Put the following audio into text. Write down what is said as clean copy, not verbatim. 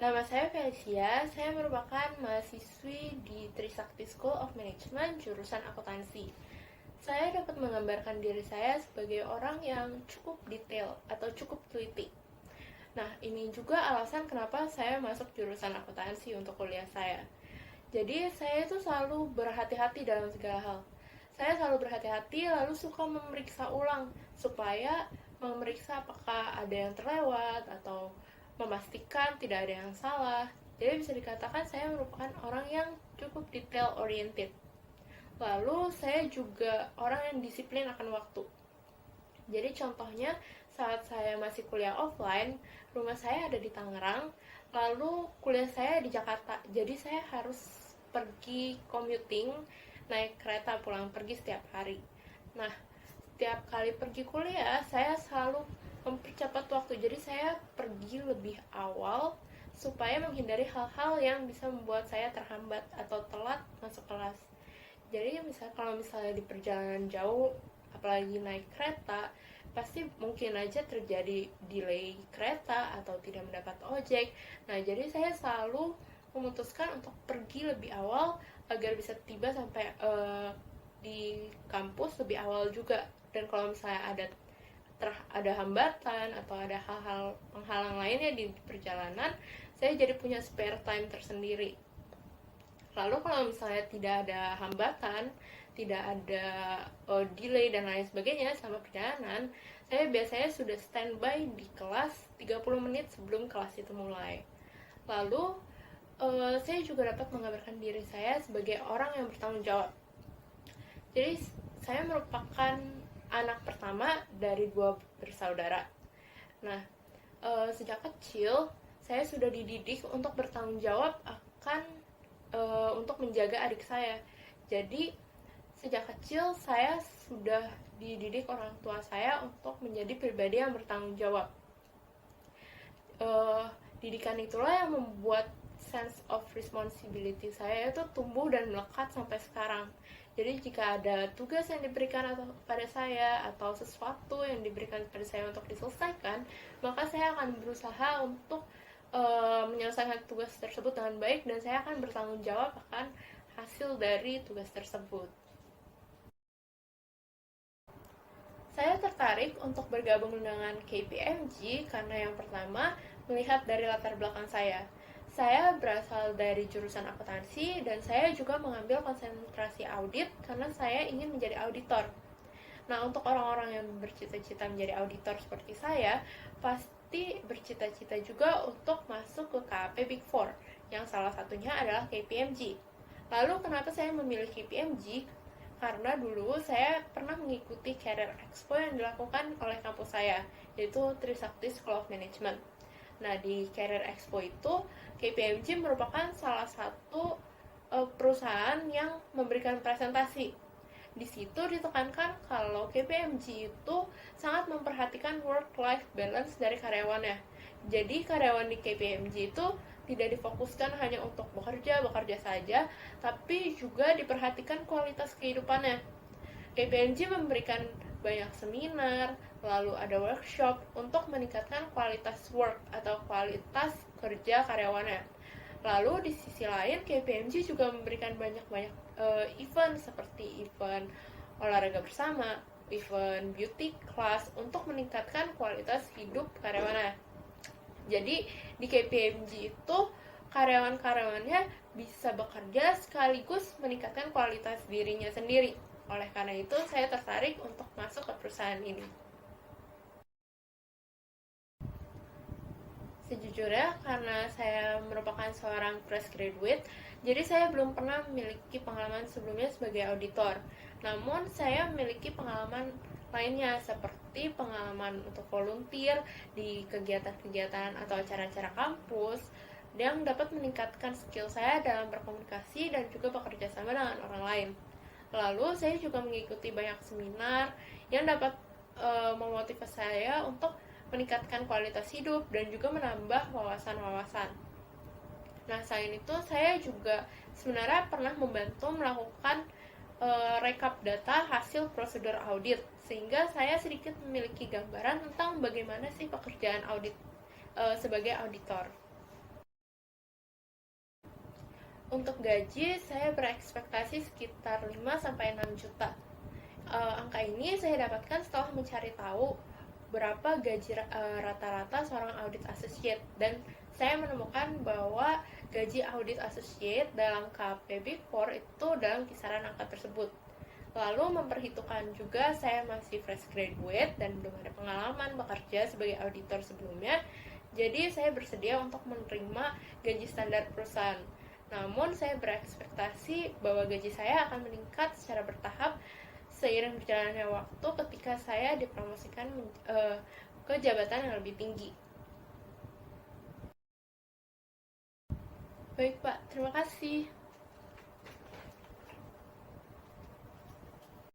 Nama saya Felicia, saya merupakan mahasiswi di Trisakti School of Management jurusan akuntansi. Saya dapat menggambarkan diri saya sebagai orang yang cukup detail atau cukup teliti. Nah, ini juga alasan kenapa saya masuk jurusan akuntansi untuk kuliah saya. Jadi, saya itu selalu berhati-hati dalam segala hal. Saya selalu berhati-hati lalu suka memeriksa ulang supaya memeriksa apakah ada yang terlewat atau memastikan tidak ada yang salah. Jadi bisa dikatakan saya merupakan orang yang cukup detail oriented. Lalu saya juga orang yang disiplin akan waktu. Jadi contohnya saat saya masih kuliah offline, rumah saya ada di Tangerang, lalu kuliah saya di Jakarta. Jadi saya harus pergi commuting, naik kereta pulang pergi setiap hari. Nah, setiap kali pergi kuliah, saya selalu mempercepat waktu. Jadi saya pergi lebih awal supaya menghindari hal-hal yang bisa membuat saya terhambat atau telat masuk kelas. Jadi kalau misalnya di perjalanan jauh, apalagi naik kereta, pasti mungkin aja terjadi delay kereta atau tidak mendapat ojek. Nah, jadi saya selalu memutuskan untuk pergi lebih awal agar bisa tiba sampai di kampus lebih awal juga. Dan kalau misalnya ada hambatan atau ada hal-hal penghalang lainnya di perjalanan, saya jadi punya spare time tersendiri. Lalu kalau misalnya tidak ada hambatan, tidak ada delay dan lain sebagainya sama perjalanan, saya biasanya sudah standby di kelas 30 menit sebelum kelas itu mulai. Lalu saya juga dapat menggambarkan diri saya sebagai orang yang bertanggung jawab. Jadi saya merupakan anak pertama dari 2 bersaudara. Nah, sejak kecil saya sudah dididik untuk bertanggung jawab akan untuk menjaga adik saya. Jadi sejak kecil saya sudah dididik orang tua saya untuk menjadi pribadi yang bertanggung jawab. Didikan itulah yang membuat sense of responsibility saya itu tumbuh dan melekat sampai sekarang. Jadi jika ada tugas yang diberikan kepada saya atau sesuatu yang diberikan kepada saya untuk diselesaikan, maka saya akan berusaha untuk menyelesaikan tugas tersebut dengan baik dan saya akan bertanggung jawab akan hasil dari tugas tersebut. Saya tertarik untuk bergabung dengan KPMG karena yang pertama, melihat dari latar belakang saya. Saya berasal dari jurusan akuntansi dan saya juga mengambil konsentrasi audit karena saya ingin menjadi auditor. Nah, untuk orang-orang yang bercita-cita menjadi auditor seperti saya, pasti bercita-cita juga untuk masuk ke KP Big Four, yang salah satunya adalah KPMG. Lalu, kenapa saya memilih KPMG? Karena dulu saya pernah mengikuti Career Expo yang dilakukan oleh kampus saya, yaitu Trisakti School of Management. Nah, di Career Expo itu, KPMG merupakan salah satu perusahaan yang memberikan presentasi. Di situ ditekankan kalau KPMG itu sangat memperhatikan work-life balance dari karyawannya. Jadi karyawan di KPMG itu tidak difokuskan hanya untuk bekerja saja, tapi juga diperhatikan kualitas kehidupannya. KPMG memberikan banyak seminar, lalu ada workshop untuk meningkatkan kualitas work atau kualitas kerja karyawannya. Lalu di sisi lain KPMG juga memberikan banyak-banyak event seperti event olahraga bersama, event beauty class untuk meningkatkan kualitas hidup karyawannya. Jadi di KPMG itu karyawan-karyawannya bisa bekerja sekaligus meningkatkan kualitas dirinya sendiri. Oleh karena itu saya tertarik untuk masuk ke perusahaan ini. Sejujurnya karena saya merupakan seorang fresh graduate, jadi saya belum pernah memiliki pengalaman sebelumnya sebagai auditor. Namun saya memiliki pengalaman lainnya seperti pengalaman untuk volunteer di kegiatan-kegiatan atau acara-acara kampus yang dapat meningkatkan skill saya dalam berkomunikasi dan juga bekerja sama dengan orang lain. Lalu saya juga mengikuti banyak seminar yang dapat memotivasi saya untuk meningkatkan kualitas hidup dan juga menambah wawasan-wawasan. Nah, selain itu saya juga sebenarnya pernah membantu melakukan rekap data hasil prosedur audit, sehingga saya sedikit memiliki gambaran tentang bagaimana sih pekerjaan audit sebagai auditor. Untuk gaji, saya berekspektasi sekitar 5-6 juta. Angka ini saya dapatkan setelah mencari tahu berapa gaji rata-rata seorang audit associate, dan saya menemukan bahwa gaji audit associate dalam KP Big Four itu dalam kisaran angka tersebut. Lalu memperhitungkan juga saya masih fresh graduate dan belum ada pengalaman bekerja sebagai auditor sebelumnya, jadi saya bersedia untuk menerima gaji standar perusahaan. Namun saya berekspektasi bahwa gaji saya akan meningkat secara bertahap seiring berjalannya waktu ketika saya dipromosikan ke jabatan yang lebih tinggi. Baik Pak, terima kasih.